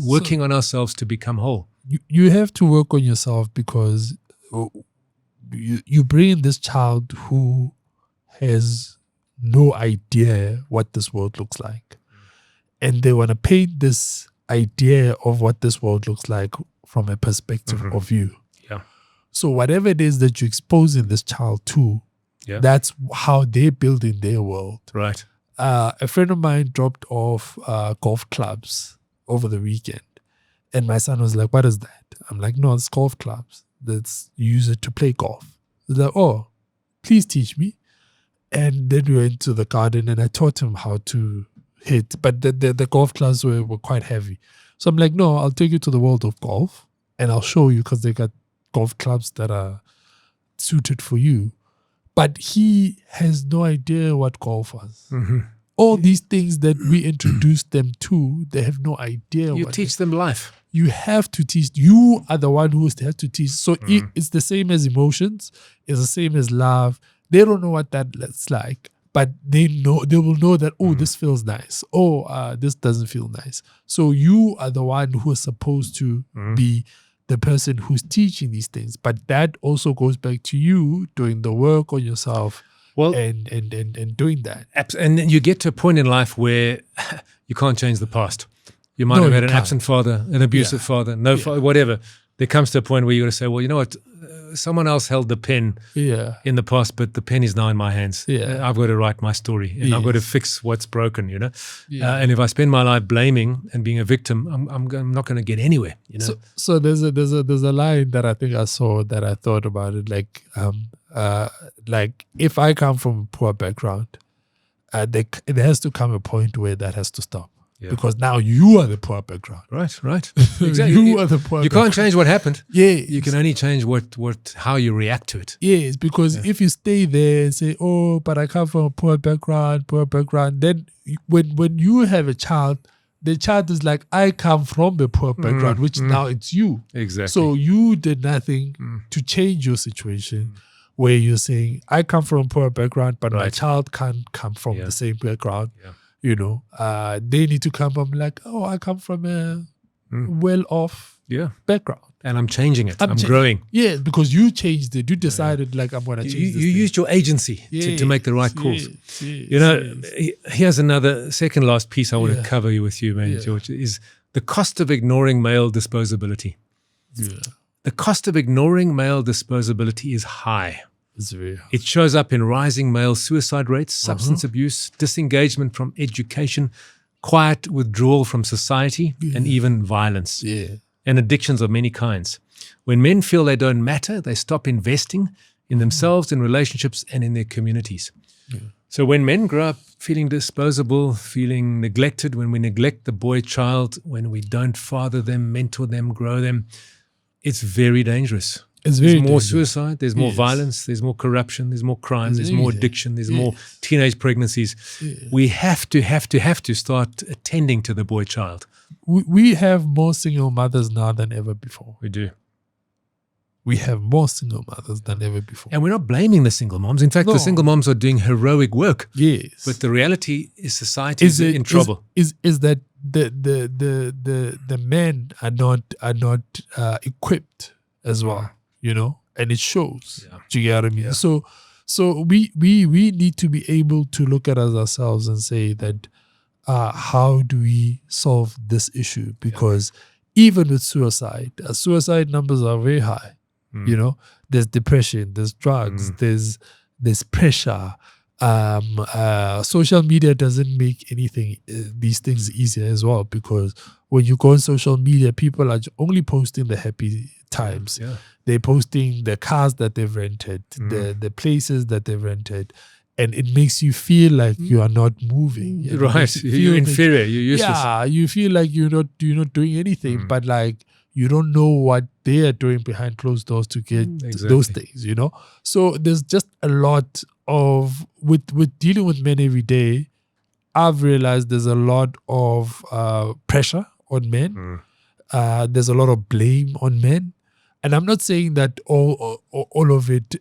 Working on ourselves to become whole. You have to work on yourself, because you bring in this child who has no idea what this world looks like, and they want to paint this idea of what this world looks like from a perspective of you. So whatever it is that you're exposing this child to, that's how they're building their world. Right. A friend of mine dropped off golf clubs over the weekend, and my son was like, "What is that?" I'm like, "No, it's golf clubs. You use it to play golf." He's like, "Oh, please teach me." And then we went to the garden and I taught him how to hit, but the golf clubs were quite heavy. So I'm like, "No, I'll take you to the world of golf and I'll show you, because they got golf clubs that are suited for you." But he has no idea what golf was. All these things that we introduced them to, they have no idea. You teach them life. You have to teach. You are the one who has to teach. So it's the same as emotions. It's the same as love. They don't know what that looks like, but they will know that, this feels nice. This doesn't feel nice. So you are the one who is supposed to be the person who's teaching these things. But that also goes back to you doing the work on yourself. Well, and doing that. And then you get to a point in life where you can't change the past. You might have had an absent father, an abusive father, father, whatever. There comes to a point where you got to say, well, you know what? Someone else held the pen in the past, but the pen is now in my hands. I've got to write my story, and I've got to fix what's broken, and if I spend my life blaming and being a victim, I'm not going to get anywhere, So there's a line that I think I saw that I thought about it, like if I come from a poor background, there has to come a point where that has to stop. Because now you are the poor background. Right. Exactly. You are the poor You can't change what happened. Yes. You can only change how you react to it. Yes, because if you stay there and say, but I come from a poor background, then when you have a child, the child is like, I come from a poor background, which now it's you. Exactly. So you did nothing to change your situation. Where you're saying, I come from a poor background, but my child can't come from the same background. They need to come from like, I come from a well-off background. And I'm changing it. I'm growing. Yeah, because you changed it. You decided like, I'm going to change this. You used your agency to make the right calls. Here's another second last piece I want to cover with you, man, George, is the cost of ignoring male disposability. The cost of ignoring male disposability is high. It shows up in rising male suicide rates, substance abuse, disengagement from education, quiet withdrawal from society, and even violence, and addictions of many kinds. When men feel they don't matter, they stop investing in themselves, in relationships, and in their communities. So when men grow up feeling disposable, feeling neglected, when we neglect the boy child, when we don't father them, mentor them, grow them, it's very dangerous. There's more suicide, there's more violence, there's more corruption, there's more crimes, there's more addiction, there's more teenage pregnancies. We have to start attending to the boy child. We have more single mothers now than ever before. We do. We have more single mothers than ever before. And we're not blaming the single moms. In fact, the single moms are doing heroic work. Yes. But the reality is society is in trouble. Is that the men are not equipped as well. And it shows. Do you get what I mean? So we need to be able to look at us ourselves and say that how do we solve this issue? Because even with suicide numbers are very high. There's depression, there's drugs, there's pressure. Social media doesn't make these things easier as well, because when you go on social media, people are only posting the happy times. Yeah. They're posting the cars that they've rented, the places that they've rented, and it makes you feel like you are not moving. And it Right. makes you You're feel inferior. You're useless. Yeah, you feel like you're not doing anything, but like you don't know what they are doing behind closed doors to get those things, you know? So there's just a lot of with dealing with men every day. I've realized there's a lot of pressure on men. There's a lot of blame on men, and I'm not saying that all of it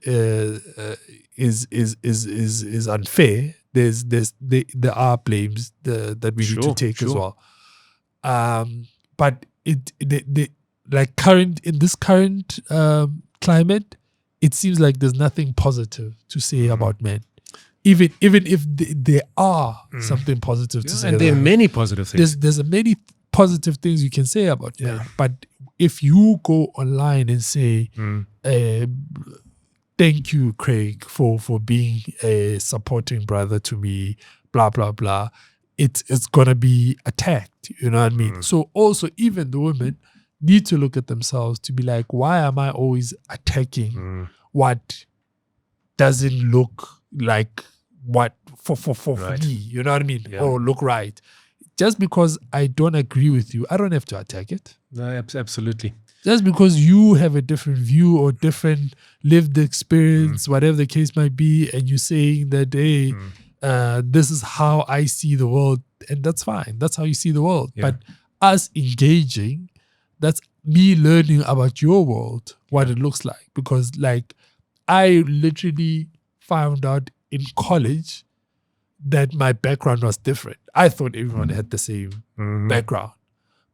is unfair. There are blames that we need to take as well. But like in this current climate, it seems like there's nothing positive to say about men. Even if there are something positive to say, and there are many positive things. There's many positive things you can say about men. But if you go online and say, "Thank you, Craig, for being a supporting brother to me," blah blah blah, it's gonna be attacked. You know what I mean? So also, even the women need to look at themselves to be like, why am I always attacking what doesn't look like what for me, you know what I mean? Or look right. Just because I don't agree with you, I don't have to attack it. No, absolutely. Just because you have a different view or different lived experience, whatever the case might be, and you're saying that, hey, this is how I see the world, and that's fine. That's how you see the world. But us engaging, that's me learning about your world, what it looks like. Because like I literally found out in college that my background was different. I thought everyone had the same background.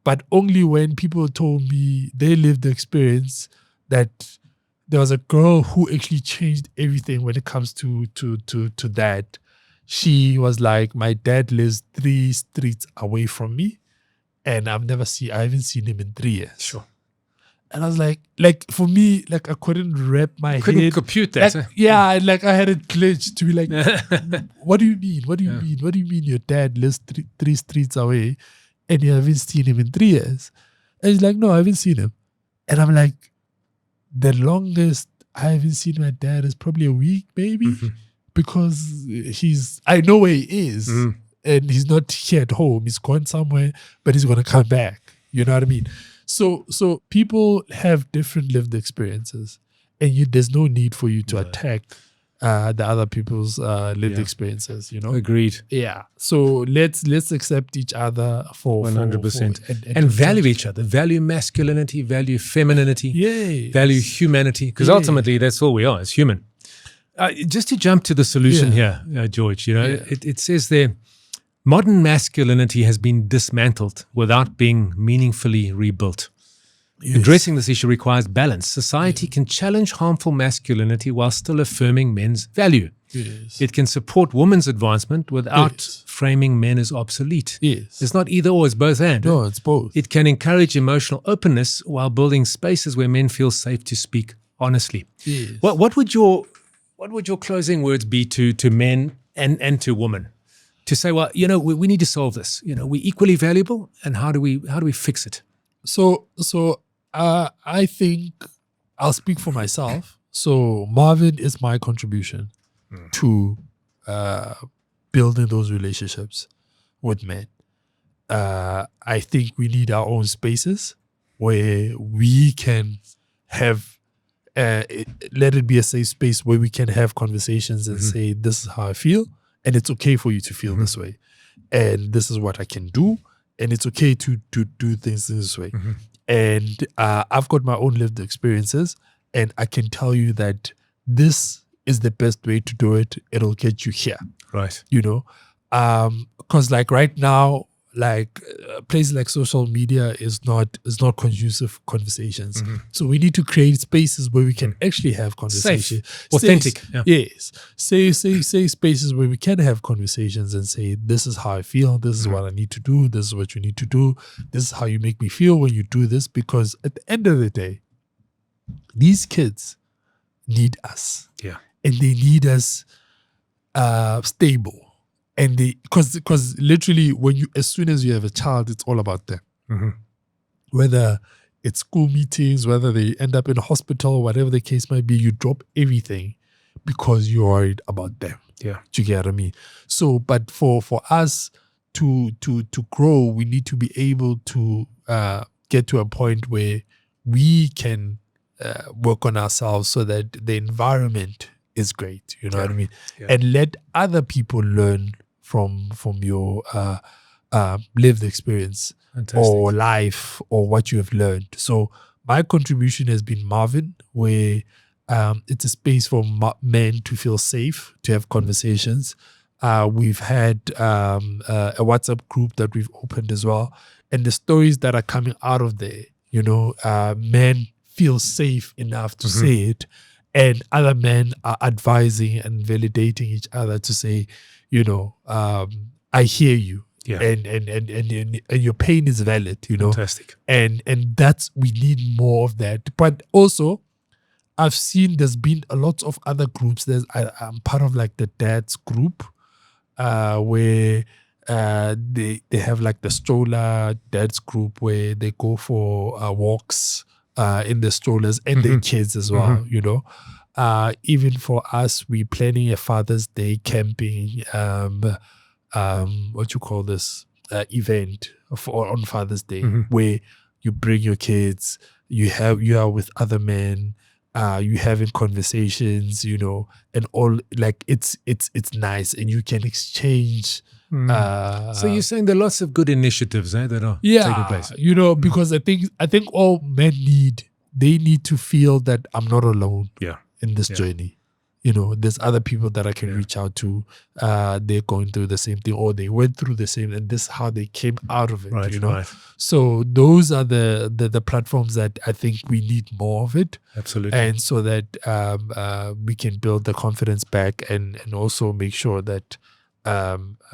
But only when people told me they lived the experience that there was a girl who actually changed everything when it comes to that. She was like, my dad lives 3 streets away from me, and I haven't seen him in 3 years. Sure. And I was like for me, like I couldn't wrap my head. Couldn't compute that. Like, yeah, like I had it glitched to be like, what do you mean? What do you mean? What do you mean your dad lives 3 streets away and you haven't seen him in 3 years? And he's like, no, I haven't seen him. And I'm like, the longest I haven't seen my dad is probably a week, maybe, because I know where he is, and he's not here at home. He's gone somewhere, but he's going to come back. You know what I mean? So people have different lived experiences, and there's no need for you to attack the other people's lived experiences. You know, agreed. Yeah. So let's accept each other for 100% and value each other. Value masculinity. Value femininity. Value humanity. Because ultimately, that's all we are. It's human. Just to jump to the solution here, George. You know, it says there. Modern masculinity has been dismantled without being meaningfully rebuilt. Addressing this issue requires balance. Society can challenge harmful masculinity while still affirming men's value. It can support women's advancement without framing men as obsolete. It's not either or, it's both and. No, it's both. It can encourage emotional openness while building spaces where men feel safe to speak honestly. What would your closing words be to men and to women? To say, well, you know, we need to solve this. You know, we're equally valuable, and how do we fix it? So I think I'll speak for myself. So Marvin is my contribution to building those relationships with men. I think we need our own spaces where we can have, let it be a safe space where we can have conversations and say, this is how I feel. And it's okay for you to feel this way. And this is what I can do. And it's okay to do things this way. And I've got my own lived experiences. And I can tell you that this is the best way to do it. It'll get you here. Right. You know? Because like right now, like places like social media is not conducive conversations. So we need to create spaces where we can actually have conversations. Safe, authentic. Yes. Say spaces where we can have conversations and say, this is how I feel, this is what I need to do, this is what you need to do, this is how you make me feel when you do this. Because at the end of the day, these kids need us. Yeah. And they need us stable. And because literally as soon as you have a child, it's all about them. Whether it's school meetings, whether they end up in a hospital, whatever the case might be, you drop everything because you're worried about them. Yeah. Do you get what I mean? So, but for us to grow, we need to be able to get to a point where we can work on ourselves so that the environment is great. You know what I mean? Yeah. And let other people learn from your lived experience. Fantastic. Or life or what you have learned. So my contribution has been Marvin, where it's a space for men to feel safe, to have conversations. We've had a WhatsApp group that we've opened as well. And the stories that are coming out of there, men feel safe enough to say it. And other men are advising and validating each other to say, I hear you. Yeah. And your pain is valid, Fantastic. And that's, we need more of that. But also, I've seen there's been a lot of other groups. I'm part of like the dads group, where they have like the stroller dads group where they go for walks in the strollers and their kids as well. Even for us, we're planning a Father's Day camping. What you call this event on Father's Day, where you bring your kids, you are with other men, you having conversations, and all, like it's nice, and you can exchange. So you're saying there are lots of good initiatives that are taking place. Because I think all men need to feel that I'm not alone. In this journey. There's other people that I can reach out to. They're going through the same thing, or they went through the same, and this is how they came out of it. Right. So those are the platforms that I think we need more of it. Absolutely. And so that we can build the confidence back, and also make sure that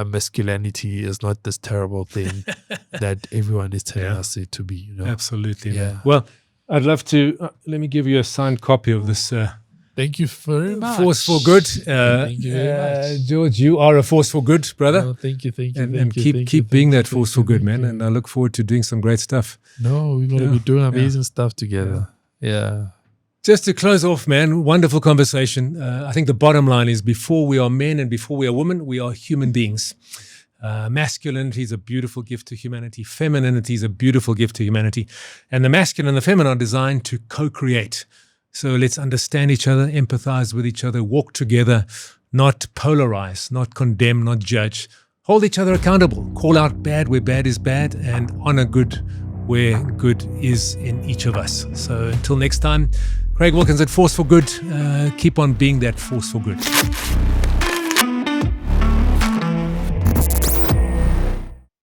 masculinity is not this terrible thing that everyone is telling us it to be. Absolutely. Yeah. Well, I'd love to let me give you a signed copy of this. Thank you very much. Force for good. Thank you very much. George, you are a force for good, brother. Oh, thank you. And keep being that force for good, man. And I look forward to doing some great stuff. No, we're going to be doing amazing stuff together. Yeah. Just to close off, man, wonderful conversation. I think the bottom line is, before we are men and before we are women, we are human beings. Masculinity is a beautiful gift to humanity. Femininity is a beautiful gift to humanity. And the masculine and the feminine are designed to co-create. So let's understand each other, empathize with each other, walk together, not polarize, not condemn, not judge. Hold each other accountable. Call out bad where bad is bad, and honor good where good is in each of us. So until next time, Craig Wilkinson, Force for Good. Keep on being that force for good.